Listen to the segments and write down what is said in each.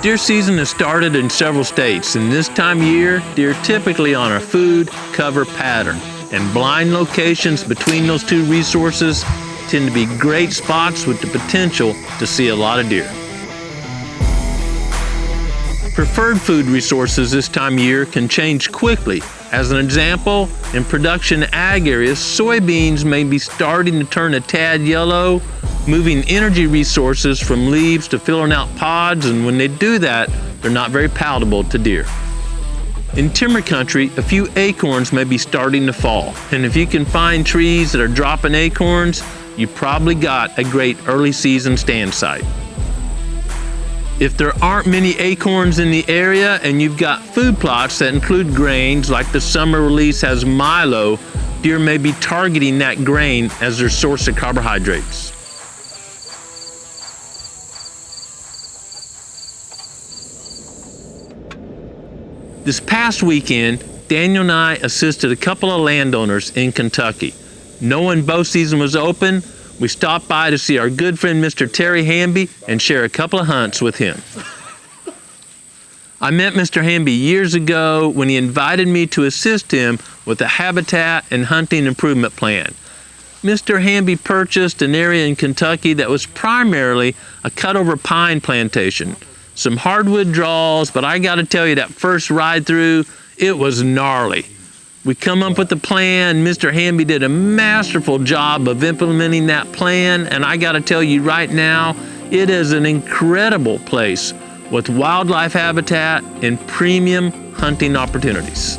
Deer season has started in several states, and this time of year, deer are typically on a food cover pattern, and blind locations between those two resources tend to be great spots with the potential to see a lot of deer. Preferred food resources this time of year can change quickly. As an example, in production ag areas, soybeans may be starting to turn a tad yellow, moving energy resources from leaves to filling out pods, and when they do that, they're not very palatable to deer. In timber country, a few acorns may be starting to fall, and if you can find trees that are dropping acorns, you probably got a great early season stand site. If there aren't many acorns in the area and you've got food plots that include grains like the summer release has milo, deer may be targeting that grain as their source of carbohydrates. This past weekend, Daniel and I assisted a couple of landowners in Kentucky. Knowing bow season was open, we stopped by to see our good friend Mr. Terry Hamby and share a couple of hunts with him. I met Mr. Hamby years ago when he invited me to assist him with a habitat and hunting improvement plan. Mr. Hamby purchased an area in Kentucky that was primarily a cutover pine plantation. Some hardwood draws, but I gotta tell you, that first ride through, it was gnarly. We come up with a plan. Mr. Hamby did a masterful job of implementing that plan, and I gotta tell you right now, it is an incredible place with wildlife habitat and premium hunting opportunities.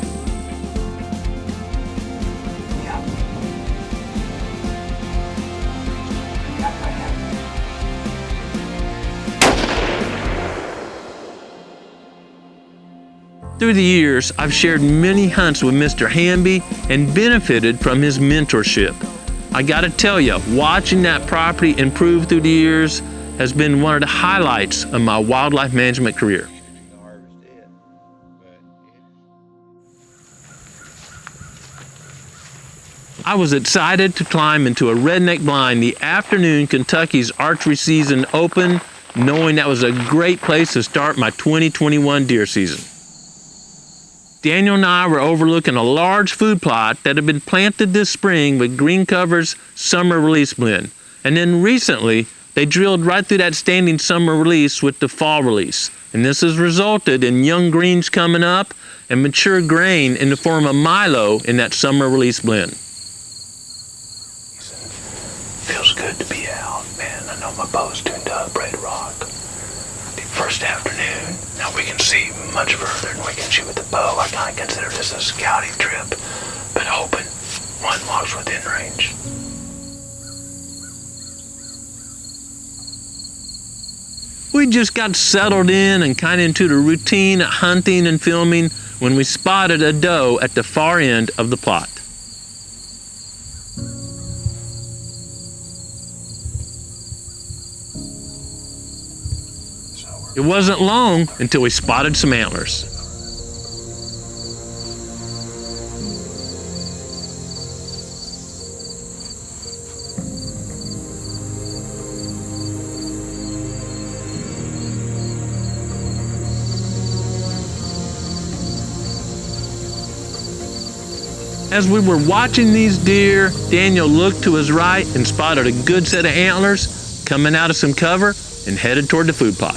Through the years, I've shared many hunts with Mr. Hamby and benefited from his mentorship. I gotta tell you, watching that property improve through the years has been one of the highlights of my wildlife management career. I was excited to climb into a redneck blind the afternoon Kentucky's archery season opened, knowing that was a great place to start my 2021 deer season. Daniel and I were overlooking a large food plot that had been planted this spring with Green Cover's summer release blend. And then recently, they drilled right through that standing summer release with the fall release. And this has resulted in young greens coming up and mature grain in the form of milo in that summer release blend. Feels good to be out, man. I know my bow's tuned up, ready to rock. The first afternoon, now we can see much further than we can shoot with the bow. I kind of consider this a scouting trip, but hoping one walks within range. We just got settled in and kind of into the routine of hunting and filming when we spotted a doe at the far end of the plot. It wasn't long until we spotted some antlers. As we were watching these deer, Daniel looked to his right and spotted a good set of antlers coming out of some cover and headed toward the food plot.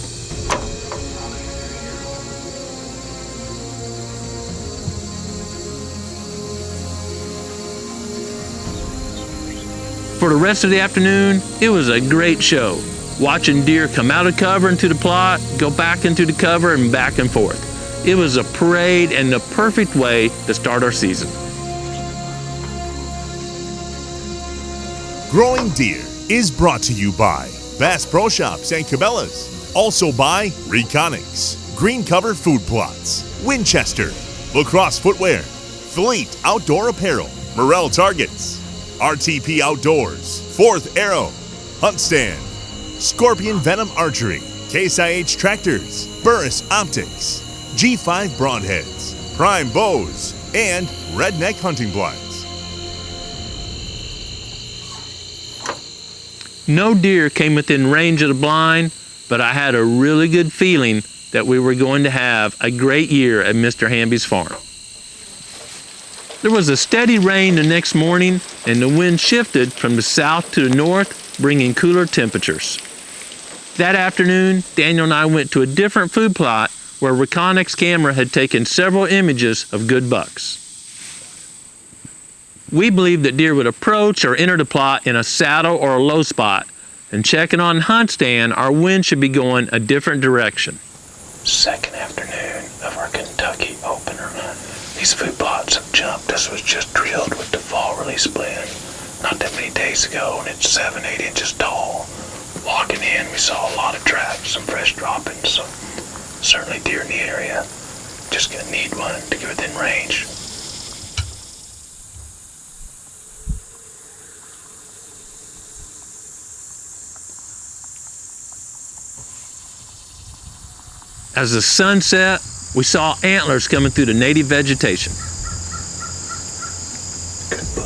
For the rest of the afternoon, it was a great show. Watching deer come out of cover into the plot, go back into the cover, and back and forth. It was a parade and the perfect way to start our season. Growing Deer is brought to you by Bass Pro Shops and Cabela's. Also by Reconics, Green Cover Food Plots, Winchester, Lacrosse Footwear, Fleet Outdoor Apparel, Morel Targets, RTP Outdoors, Fourth Arrow, Hunt Stand, Scorpion Venom Archery, Case IH Tractors, Burris Optics, G5 Broadheads, Prime Bows, and Redneck Hunting Blinds. No deer came within range of the blind, but I had a really good feeling that we were going to have a great year at Mr. Hamby's farm. There was a steady rain the next morning, and the wind shifted from the south to the north, bringing cooler temperatures. That afternoon, Daniel and I went to a different food plot where Reconyx camera had taken several images of good bucks. We believed that deer would approach or enter the plot in a saddle or a low spot, and checking on hunt stand, our wind should be going a different direction. Second afternoon of our Kentucky opener. These food plots have jumped. This was just drilled with the fall release blend not that many days ago, and it's 7-8 inches tall. Walking in, we saw a lot of traps, some fresh droppings, so certainly deer in the area. Just gonna need one to get within range. As the sun set, we saw antlers coming through the native vegetation. Good buck.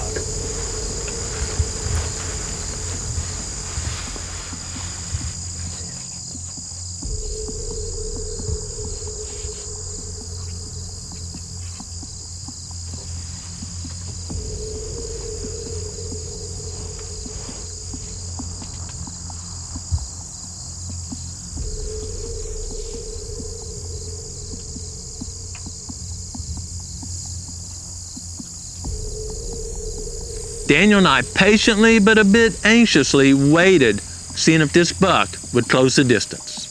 Daniel and I patiently but a bit anxiously waited, seeing if this buck would close the distance.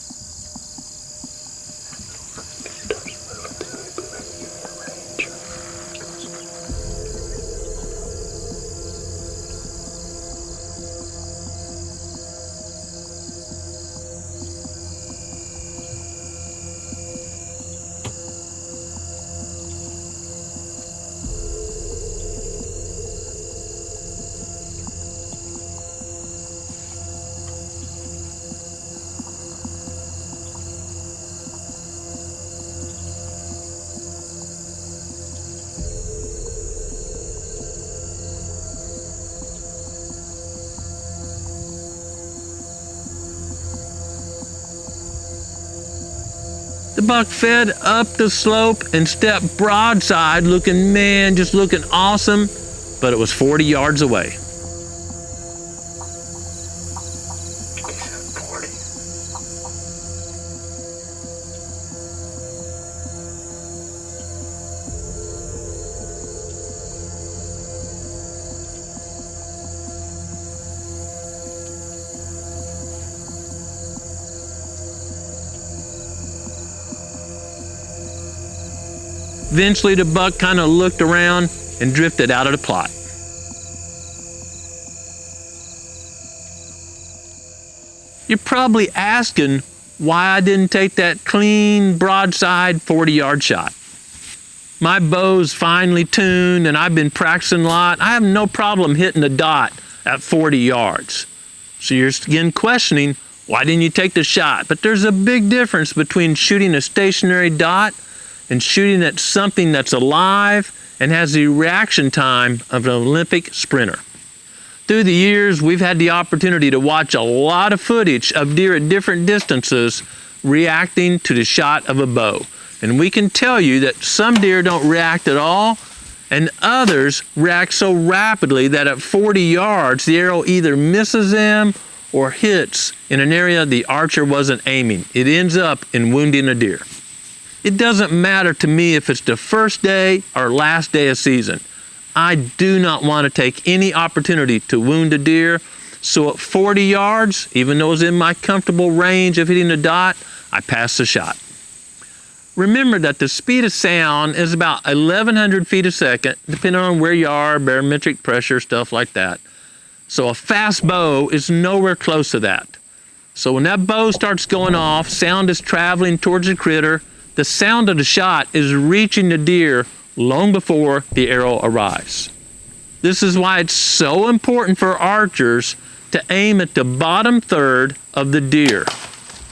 The buck fed up the slope and stepped broadside, just looking awesome, but it was 40 yards away. 40. Eventually, the buck kind of looked around and drifted out of the plot. You're probably asking why I didn't take that clean, broadside 40-yard shot. My bow's finely tuned and I've been practicing a lot. I have no problem hitting the dot at 40 yards. So you're again questioning, why didn't you take the shot? But there's a big difference between shooting a stationary dot and shooting at something that's alive and has the reaction time of an Olympic sprinter. Through the years, we've had the opportunity to watch a lot of footage of deer at different distances reacting to the shot of a bow. And we can tell you that some deer don't react at all, and others react so rapidly that at 40 yards, the arrow either misses them or hits in an area the archer wasn't aiming. It ends up in wounding a deer. It doesn't matter to me if it's the first day or last day of season. I do not want to take any opportunity to wound a deer. So at 40 yards, even though it's in my comfortable range of hitting the dot, I pass the shot. Remember that the speed of sound is about 1,100 feet a second, depending on where you are, barometric pressure, stuff like that. So a fast bow is nowhere close to that. So when that bow starts going off, sound is traveling towards the critter. The sound of the shot is reaching the deer long before the arrow arrives. This is why it's so important for archers to aim at the bottom third of the deer.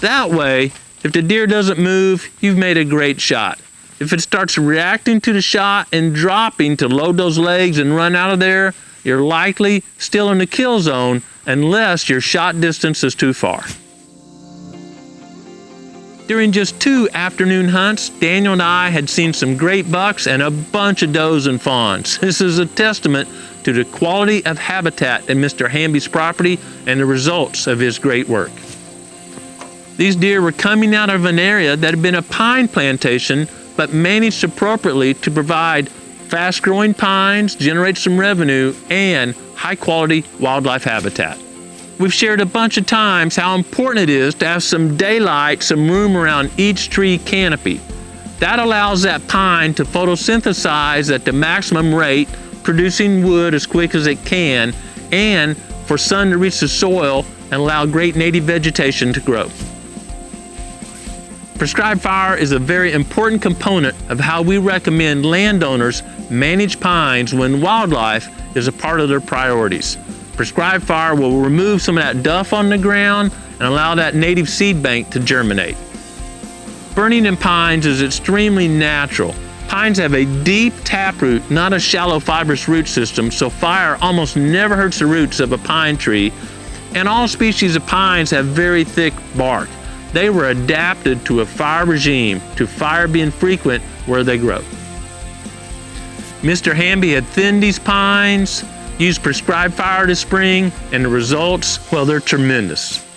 That way, if the deer doesn't move, you've made a great shot. If it starts reacting to the shot and dropping to load those legs and run out of there, you're likely still in the kill zone unless your shot distance is too far. During just 2 afternoon hunts, Daniel and I had seen some great bucks and a bunch of does and fawns. This is a testament to the quality of habitat in Mr. Hamby's property and the results of his great work. These deer were coming out of an area that had been a pine plantation, but managed appropriately to provide fast-growing pines, generate some revenue, and high-quality wildlife habitat. We've shared a bunch of times how important it is to have some daylight, some room around each tree canopy. That allows that pine to photosynthesize at the maximum rate, producing wood as quick as it can, and for sun to reach the soil and allow great native vegetation to grow. Prescribed fire is a very important component of how we recommend landowners manage pines when wildlife is a part of their priorities. Prescribed fire will remove some of that duff on the ground and allow that native seed bank to germinate. Burning in pines is extremely natural. Pines have a deep taproot, not a shallow fibrous root system, so fire almost never hurts the roots of a pine tree, and all species of pines have very thick bark. They were adapted to a fire regime, to fire being frequent where they grow. Mr. Hamby had thinned these pines, used prescribed fire this spring, and the results, well, they're tremendous.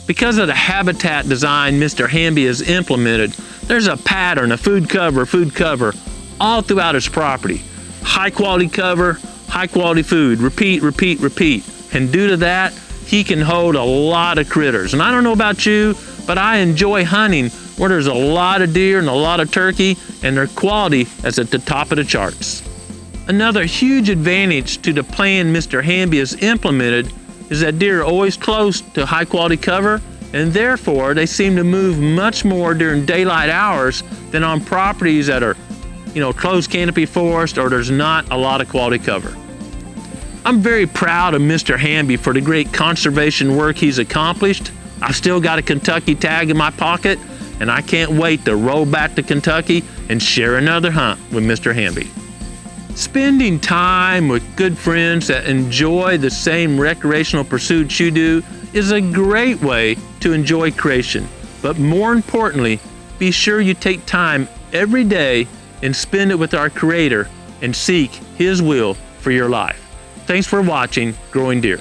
Because of the habitat design Mr. Hamby has implemented, there's a pattern of food cover all throughout his property. High quality cover, high quality food, repeat, repeat, repeat. And due to that, he can hold a lot of critters. And I don't know about you, but I enjoy hunting where there's a lot of deer and a lot of turkey, and their quality is at the top of the charts. Another huge advantage to the plan Mr. Hamby has implemented is that deer are always close to high quality cover, and therefore they seem to move much more during daylight hours than on properties that are, closed canopy forest or there's not a lot of quality cover. I'm very proud of Mr. Hamby for the great conservation work he's accomplished. I've still got a Kentucky tag in my pocket, and I can't wait to roll back to Kentucky and share another hunt with Mr. Hamby. Spending time with good friends that enjoy the same recreational pursuits you do is a great way to enjoy creation. But more importantly, be sure you take time every day and spend it with our Creator and seek His will for your life. Thanks for watching Growing Deer.